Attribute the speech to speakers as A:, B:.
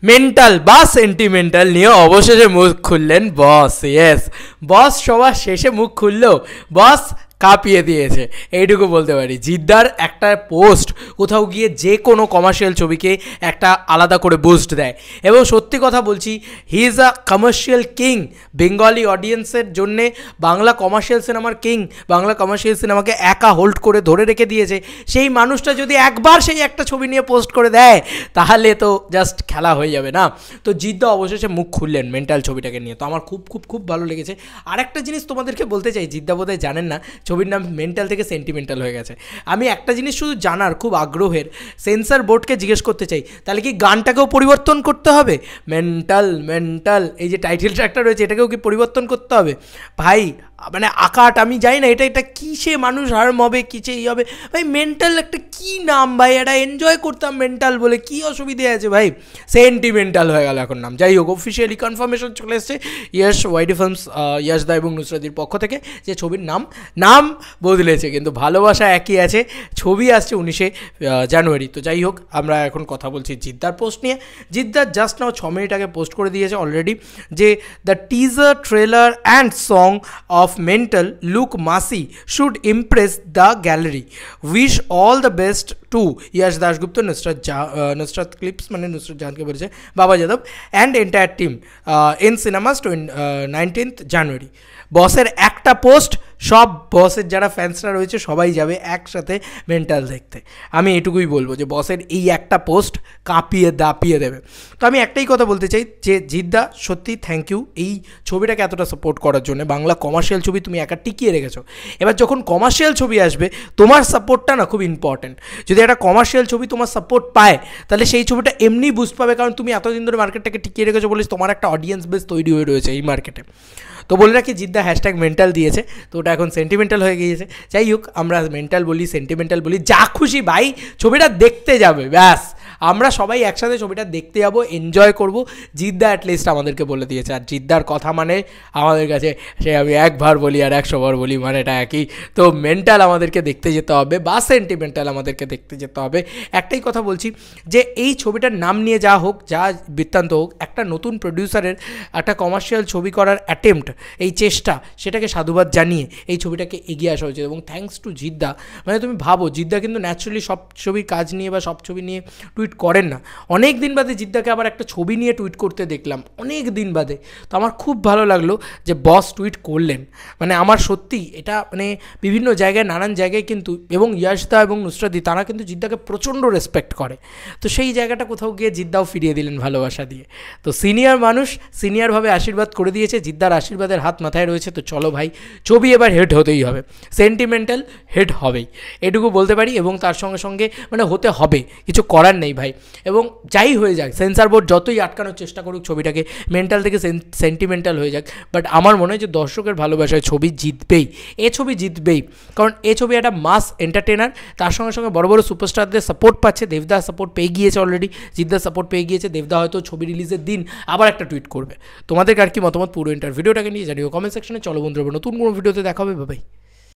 A: Mental বা sentimental নিয়ে অবশেষে মুখ খুললেন বস। ইয়েস, বস সবার শেষে মুখ খুললেও বস কাঁপিয়ে দিয়েছে, এইটুকু বলতে পারি। জিদ্দার একটা পোস্ট কোথাও গিয়ে যে কোনো কমার্শিয়াল ছবিকে একটা আলাদা করে বুস্ট দেয়, এবং সত্যি কথা বলছি, he is a commercial king. Bengali অডিয়েন্সের জন্যে বাংলা কমার্শিয়াল সিনেমার কিং, বাংলা কমার্শিয়াল সিনেমাকে একা হোল্ড করে ধরে রেখে দিয়েছে। সেই মানুষটা যদি একবার সেই একটা ছবি নিয়ে পোস্ট করে দেয় তাহলে তো জাস্ট খেলা হয়ে যাবে না। তো জিদ্দা অবশেষে মুখ খুললেন মেন্টাল ছবিটাকে নিয়ে, তো আমার খুব খুব খুব ভালো লেগেছে। আর একটা জিনিস তোমাদেরকে বলতে চাই, জিদ্দা বোধহয় জানেন না ছবির নাম মেন্টাল থেকে সেন্টিমেন্টাল হয়ে গেছে। আমি একটা জিনিস শুধু জানার খুব আগ্রহের, সেন্সার বোর্ডকে জিজ্ঞেস করতে চাই, তাহলে কি গানটাকেও পরিবর্তন করতে হবে? মেন্টাল মেন্টাল এই যে টাইটেল ট্র্যাকটা রয়েছে এটাকেও কি পরিবর্তন করতে হবে? ভাই মানে আকাট আমি জানি না এটা কিসে মানুষ হার্ম হবে, কিসে ই হবে। ভাই মেন্টাল একটা কী নাম ভাই, এটা এনজয় করতাম মেন্টাল বলে, কী অসুবিধে আছে ভাই? সেন্টিমেন্টাল হয়ে গেল এখন নাম। যাই হোক, অফিসিয়ালি কনফার্মেশন চলে এসছে ইয়াশ ওয়াইডি ফিল্মস, ইয়াশ দা এবং নুসরাতির পক্ষ থেকে, যে ছবির নাম বদলেছে কিন্তু ভালোবাসা একই আছে। ছবি আসছে 19শে জানুয়ারি। তো যাই হোক, আমরা এখন কথা বলছি জিদ্দার পোস্ট নিয়ে। জিদ্দার জাস্ট নাও 6 মিনিট আগে পোস্ট করে দিয়েছে অলরেডি যে the teaser trailer and song of Mental look massy should impress the gallery. Wish all the best to Yash Dasgupta, Nusrat Clips মানে নুসরাত জাহানকে বলেছে, বাবা Yadav and entire team in cinemas 19th January. বসের একটা post, সব বসের যারা ফ্যান্সরা রয়েছে সবাই যাবে একসাথে মেন্টাল দেখতে। আমি এটুকুই বলবো যে বসের এই একটা পোস্ট কাঁপিয়ে দাপিয়ে দেবে। তো আমি একটাই কথা বলতে চাই যে জিদ্দা সত্যি থ্যাংক ইউ এই ছবিটাকে এতটা সাপোর্ট করার জন্য। বাংলা কমার্শিয়াল ছবি তুমি একা টিকিয়ে রেখেছো, এবার যখন কমার্শিয়াল ছবি আসবে তোমার সাপোর্টটা না খুব ইম্পর্ট্যান্ট। যদি একটা কমার্শিয়াল ছবি তোমার সাপোর্ট পায় তাহলে সেই ছবিটা এমনি বুস্ট পাবে, কারণ তুমি এতদিন ধরে মার্কেটটাকে টিকিয়ে রেখেছো বলে তোমার একটা অডিয়েন্স বেস তৈরি হয়ে রয়েছে এই মার্কেটে। তো বলে রাখি জিদ্দা হ্যাশট্যাগ মেন্টাল দিয়েছে, তো ওটা এখন সেন্টিমেন্টাল হয়ে গিয়েছে। যাই হোক, আমরা মেন্টাল বলি সেন্টিমেন্টাল বলি যা খুশি, ভাই ছবিটা দেখতে যাবে ব্যাস, আমরা সবাই একসাথে ছবিটা দেখতে যাবো, এনজয় করব। জিদ্দা অ্যাটলিস্ট আমাদেরকে বলে দিয়েছে, আর জিদ্দার কথা মানে আমাদের কাছে সে আমি একবার বলি আর 100 বার বলি, মানে এটা একই। তো মেন্টাল আমাদেরকে দেখতে যেতে হবে বা সেন্টিমেন্টাল আমাদেরকে দেখতে যেতে হবে। একটাই কথা বলছি যে এই ছবিটার নাম নিয়ে যা হোক, যা বৃত্তান্ত হোক, একটা নতুন প্রডিউসারের একটা কমার্শিয়াল ছবি করার অ্যাটেম্প্ট, এই চেষ্টা, সেটাকে সাধুবাদ জানিয়ে এই ছবিটাকে এগিয়ে আসা হয়েছে। এবং থ্যাঙ্কস টু জিদ্দা। মানে তুমি ভাবো, জিদ্দা কিন্তু ন্যাচারালি সব ছবির কাজ নিয়ে বা সব ছবি নিয়ে টুইট করেন না। অনেক দিন বাদে জিদ্দাকে আবার একটা ছবি নিয়ে টুইট করতে দেখলাম, অনেক দিন বাদে। তো আমার খুব ভালো লাগলো যে বস টুইট করলেন। মানে আমার সত্যি এটা মানে বিভিন্ন জায়গায়, নানান জায়গায় কিন্তু, এবং ইয়াশদা এবং নুসরাতি তারা কিন্তু জিদ্দাকে প্রচণ্ড রেসপেক্ট করে। তো সেই জায়গাটা কোথাও গিয়ে জিদ্দাও ফিরিয়ে দিলেন ভালোবাসা দিয়ে। তো সিনিয়র মানুষ সিনিয়রভাবে আশীর্বাদ করে দিয়েছে, জিদ্দার আশীর্বাদের হাত মাথায় রয়েছে। তো চলো ভাই, ছবি এবার হিট হতেই হবে, সেন্টিমেন্টাল হিট হবেই, এটুকু বলতে পারি। এবং তার সঙ্গে সঙ্গে মানে হতে হবে, কিছু করার নেই ভাই। এবং যাই হয়ে যাক, সেন্সার বোর্ড যতই আটকানোর চেষ্টা করুক ছবিটাকে, মেন্টাল থেকে সেন্টিমেন্টাল হয়ে যাক, বাট আমার মনে হয় যে দর্শকের ভালোবাসায় ছবি জিতবেই, এ ছবি জিতবেই। কারণ এ ছবি একটা মাস এন্টারটেনার, তার সঙ্গে সঙ্গে বড় বড় সুপারস্টারদের সাপোর্ট পাচ্ছে। দেবদা সাপোর্ট পেয়ে গিয়েছে অলরেডি, জিদ্দার সাপোর্ট পেয়ে গিয়েছে। দেবদা হয়তো ছবি রিলিজের দিন আবার একটা টুইট করবে। তোমাদের আর কি মতামত পুরো ভিডিওটাকে নিয়ে জানিও কমেন্ট সেকশনে। চলো বন্ধুরা, নতুন কোনো ভিডিওতে দেখা হবে, বাই।